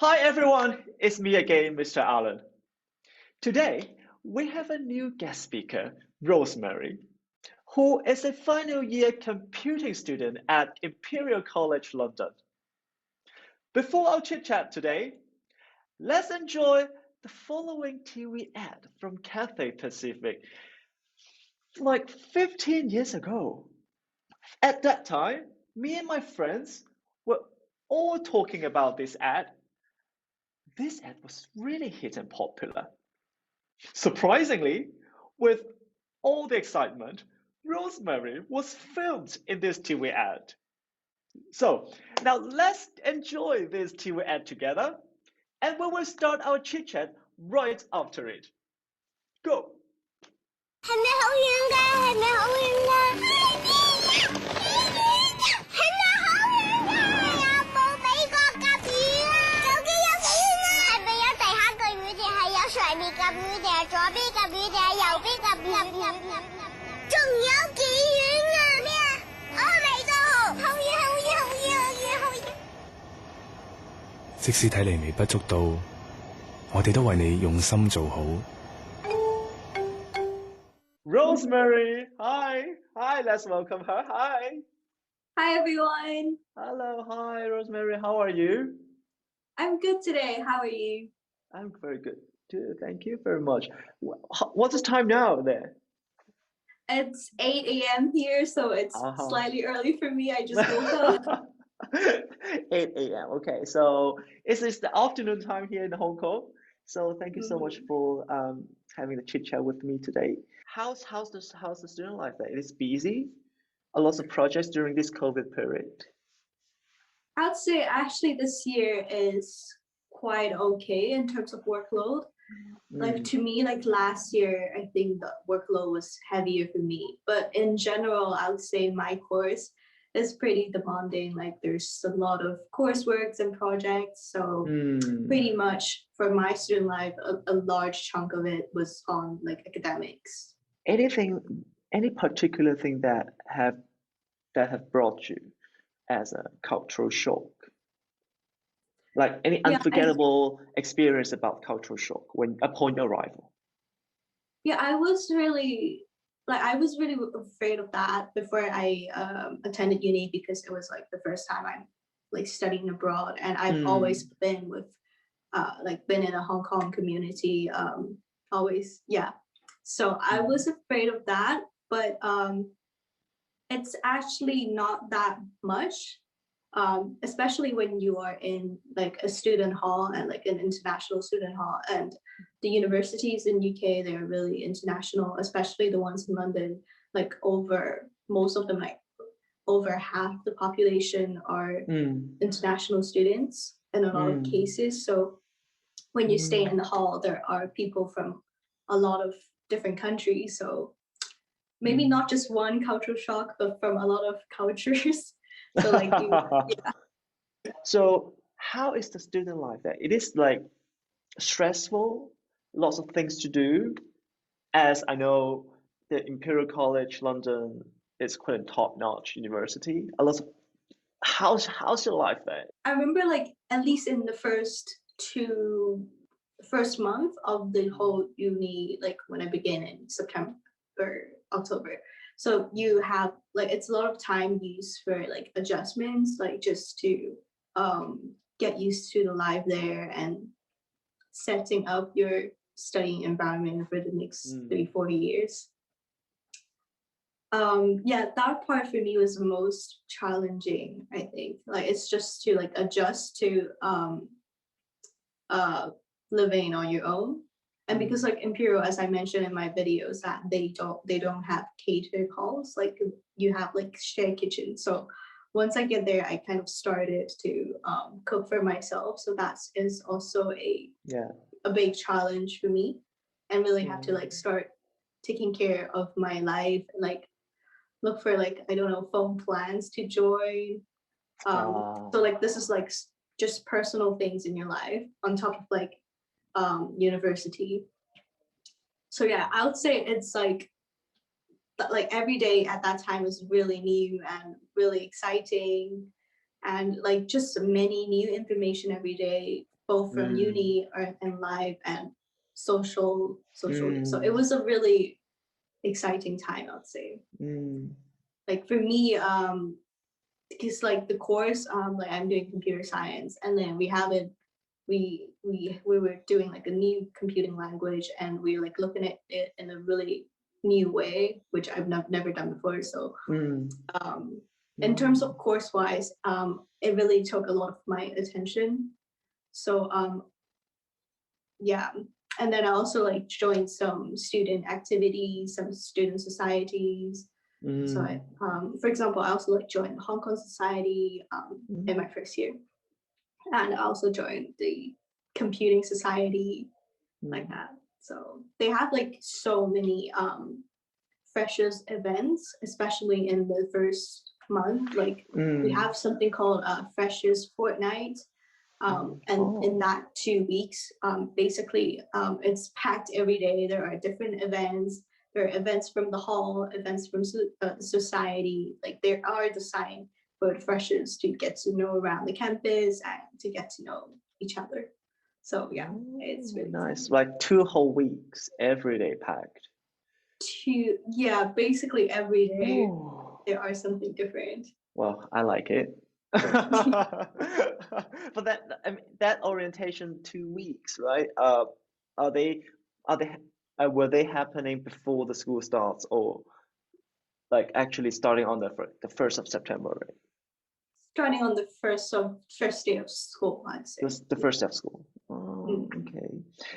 Hi everyone, it's me again, Mr. Allen. Today, we have a new guest speaker, Rosemary, who is a final year computing student at Imperial College London. Before our chit chat today, let's enjoy the following TV ad from Cathay Pacific, like 15 years ago. At that time, me and my friends were all talking about this ad. This ad was really hit and popular. Surprisingly, with all the excitement, Rosemary was filmed in this TV ad. So now let's enjoy this TV ad together, and we will start our chit chat right after it. Go! 係咪好遠㗎？係咪好遠㗎？係咪好遠㗎？有冇俾過夾雨啊？手機有幾遠啊？係咪有地下嘅雨定係有上面嘅雨定係左邊嘅雨定係右邊嘅雨？仲有幾遠啊？咩啊？我嚟到，好遠好遠好遠好遠好遠。即使睇嚟微不足道，我哋都為你用心做好。Rosemary, hi, let's welcome her. Hi. Hi everyone. Hello, hi, Rosemary. How are you? I'm good today. How are you? I'm very good too. Thank you very much. What's the time now there? It's 8 a.m. here, so it's slightly early for me. I just woke up. 8 a.m. Okay, so it's the afternoon time here in Hong Kong. So thank you so much for having the chit chat with me today. How's the student life there? It is busy. A lot of projects during this COVID period. I'd say actually this year is quite okay in terms of workload. Like to me, like last year, I think the workload was heavier for me. But in general, I would say my course is pretty demanding. Like there's a lot of coursework and projects. So pretty much for my student life, a large chunk of it was on like academics. Any particular thing that have brought you as a cultural shock? Like any unforgettable experience about cultural shock upon your arrival? Yeah, I was really afraid of that before I attended uni, because it was like the first time I'm like studying abroad, and I've always been with been in a Hong Kong community, so I was afraid of that, but it's actually not that much, especially when you are in like a student hall and like an international student hall, and the universities in UK, they're really international, especially the ones in London. Like most of them, like over half the population are international students in a lot of cases. So when you stay in the hall, there are people from a lot of different countries. So maybe not just one cultural shock, but from a lot of cultures. So like So how is the student life there? It is like stressful, lots of things to do. As I know, the Imperial College London is quite a top-notch university. How's your life there? I remember like at least in the first month of the whole uni, like when I began in September, October. So you have like, it's a lot of time used for like adjustments, like just to get used to the life there and setting up your studying environment for the next 30-40 years. That part for me was the most challenging, I think. Like it's just to like adjust to living on your own. And because like Imperial, as I mentioned in my videos, that they don't have catered halls, like you have like shared kitchen. So once I get there, I kind of started to cook for myself. So that is also a big challenge for me, and really have to like start taking care of my life, like look for like, I don't know, phone plans to join. So like this is like just personal things in your life on top of like university. So yeah, I would say it's like every day at that time was really new and really exciting, and like just many new information every day, both from uni or and live and social. So it was a really exciting time, I'd say. Like for me, because like the course, like I'm doing computer science, and then we were doing like a new computing language, and we were like looking at it in a really new way, which I've never done before. So in terms of course wise, it really took a lot of my attention. So yeah, and then I also like joined some student activities, some student societies. So I, for example, I also like joined the Hong Kong Society in my first year, and I also joined the Computing Society, like that. So they have like so many freshers events, especially in the first month. Like we have something called Freshers Fortnight, and in that 2 weeks, basically it's packed every day. There are different events. There are events from the hall, events from the society. Like they are designed for the freshers to get to know around the campus and to get to know each other. So yeah, it's really nice. fun. Like 2 whole weeks, every day packed. Yeah, basically every day there are something different. Well, I like it. But that, I mean, that orientation 2 weeks, right? Were they happening before the school starts, or like actually starting on the 1st of September, right? Starting on the first day of school, I'd say. The first day of school. Oh, okay.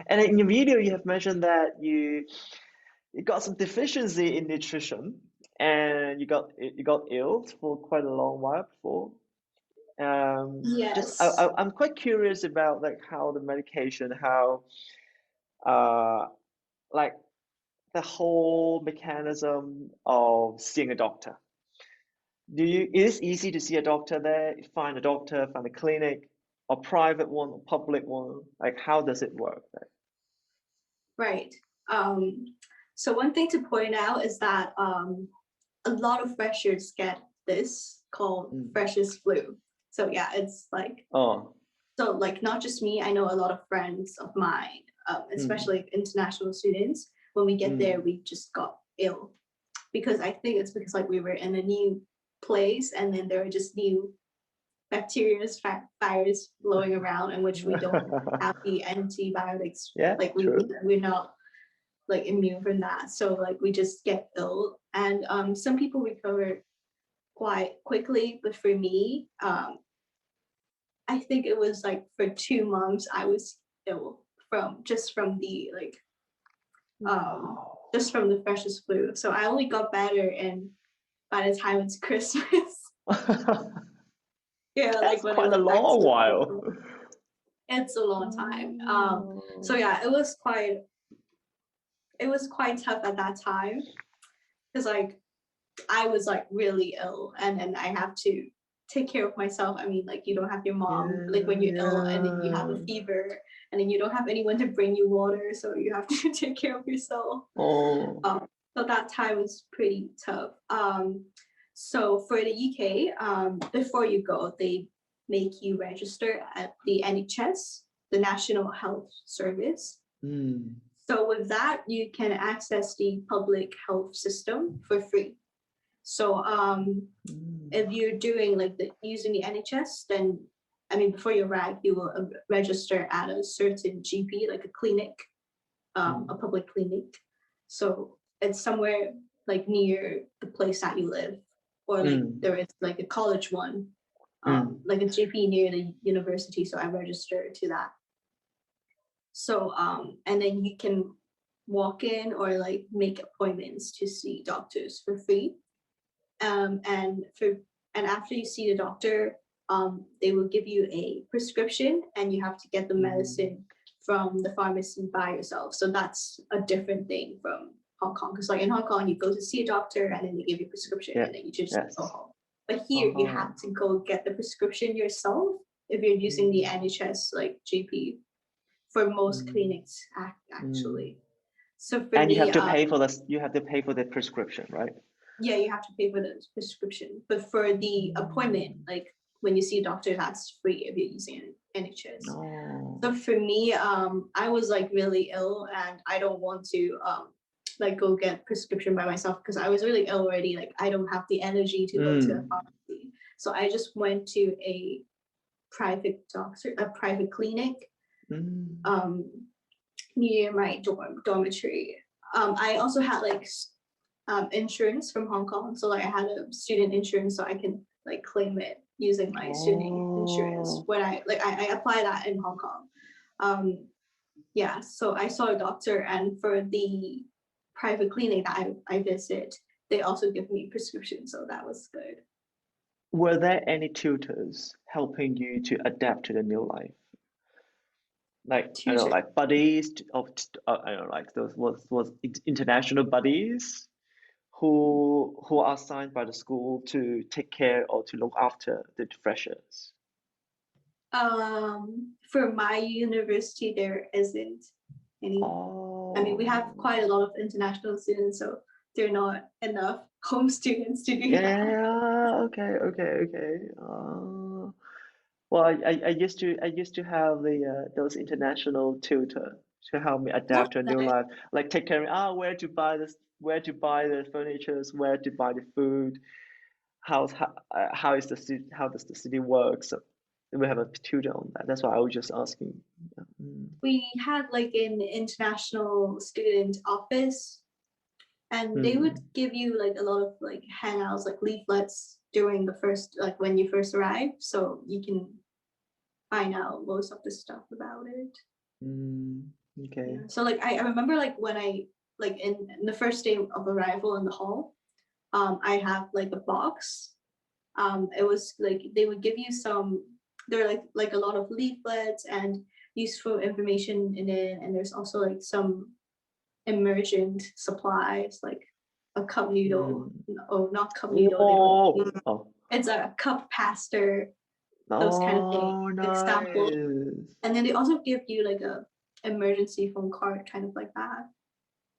And in your video, you have mentioned that you got some deficiency in nutrition, and you got ill for quite a long while before. Yes. I'm quite curious about like how the medication, how like the whole mechanism of seeing a doctor. Is it easy to see a doctor there? Find a doctor, find a clinic, a private one, a public one? Like how does it work there? Right. So one thing to point out is that a lot of freshers get this called freshers flu. So yeah, it's like so like not just me. I know a lot of friends of mine, especially international students. When we get there, we just got ill because I think it's because like we were in a new place, and then there are just new bacteria, virus blowing around, in which we don't have the antibiotics. Yeah, like we're not like immune from that. So like we just get ill, and some people recover quite quickly, but for me, I think it was like for 2 months I was ill from the like just from the freshers flu. So I only got better, and by the time it's Christmas. Yeah, that's like when quite I a went back long to while. school. It's a long time. So yeah, it was quite tough at that time, because like I was like really ill, and then I have to take care of myself. I mean, like you don't have your mom, like when you're ill and then you have a fever, and then you don't have anyone to bring you water, so you have to take care of yourself. So that time was pretty tough. So for the UK, before you go, they make you register at the NHS, the National Health Service. So with that, you can access the public health system for free. So if you're doing like using the NHS, then I mean before you arrive, you will register at a certain GP, like a clinic, a public clinic. So it's somewhere like near the place that you live, or like there is like a college one, like a GP near the university. So I registered to that. So and then you can walk in or like make appointments to see doctors for free. And after you see the doctor, they will give you a prescription, and you have to get the medicine from the pharmacy by yourself. So that's a different thing from Hong Kong, because like in Hong Kong, you go to see a doctor and then they give you a prescription, and then you just go home. But here you have to go get the prescription yourself if you're using the NHS like GP for most clinics actually. So for you have to pay for this. You have to pay for the prescription, right? Yeah, you have to pay for the prescription. But for the appointment, like when you see a doctor, that's free if you're using NHS. Oh. So for me, I was like really ill, and I don't want to like go get prescription by myself because I was really ill already. Like I don't have the energy to go to a pharmacy. So I just went to a private doctor, a private clinic near my dormitory. I also had like insurance from Hong Kong, so like I had a student insurance, so I can like claim it using my student insurance when I apply that in Hong Kong. Yeah, so I saw a doctor, and for the private clinic that I visit, they also give me prescription, so that was good. Were there any tutors helping you to adapt to the new life? Like I don't know, Tutor. like buddies of I don't know, like those was international buddies who are assigned by the school to take care or to look after the freshers. For my university, there isn't any. I mean, we have quite a lot of international students, so there are not enough home students to do that. Yeah, okay. Well, I used to have the those international tutor to help me adapt to a new life, like take care of where to buy this, where to buy the furnitures, where to buy the food, how is the city, how does the city work? So we have a tutor on that. That's why I was just asking. We had like an international student office, and they would give you like a lot of like hangouts, like leaflets during the first, like when you first arrive, so you can find out most of the stuff about it. Okay. Yeah. So like I remember like when I like in the first day of arrival in the hall, I have like a box. It was like they would give you some. There are like a lot of leaflets and useful information in it, and there's also like some emergent supplies like a cup noodle. Oh, not cup noodle. It's a cup pastor. Those kind of things, examples. And then they also give you like a emergency phone card, kind of like that,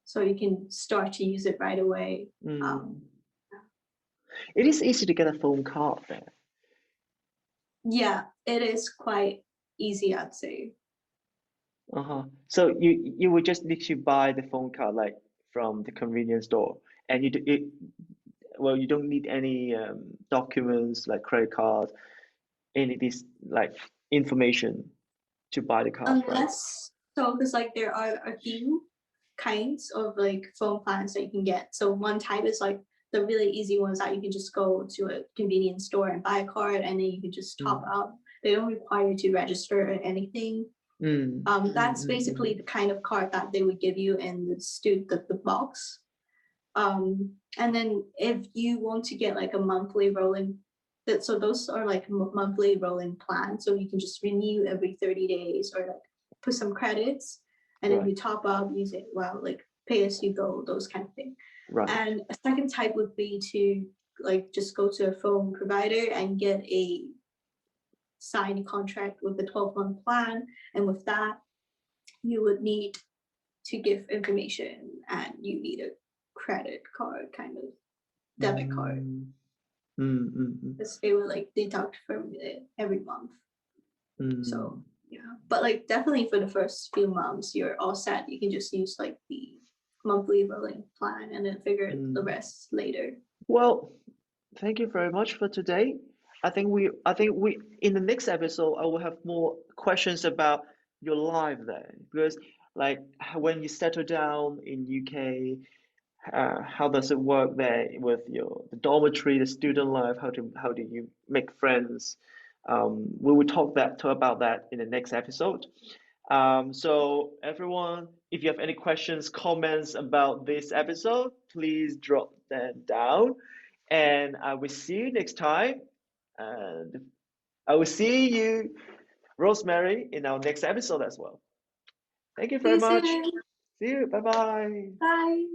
so you can start to use it right away. It is easy to get a phone card there. Yeah, it is quite easy, I'd say. So you would just need to buy the phone card like from the convenience store, and you don't need any documents like credit cards, any of these like information to buy the card, right? Unless so, because like there are a few kinds of like phone plans that you can get. So one type is like the really easy ones that you can just go to a convenience store and buy a card, and then you can just top up. They don't require you to register or anything. That's basically the kind of card that they would give you in the box. And then if you want to get like a monthly rolling, so those are like monthly rolling plans, so you can just renew every 30 days or like put some credits, and then you top up, use it, like pay as you go, those kind of thing. And a second type would be to like just go to a phone provider and get a signed contract with the 12-month plan, and with that you would need to give information, and you need a credit card, kind of debit card, because they will like deduct from it every month. So yeah, but like definitely for the first few months you're all set. You can just use like the monthly rolling plan and then figure the rest later. Well, thank you very much for today. I think we in the next episode I will have more questions about your life there, because like when you settle down in UK, how does it work there with the dormitory, the student life? How do you make friends? We will talk about that in the next episode. So everyone, if you have any questions, comments about this episode, please drop them down, and I will see you next time. And I will see you, Rosemary, in our next episode as well. Thank you very much. See you. Bye-bye. Bye.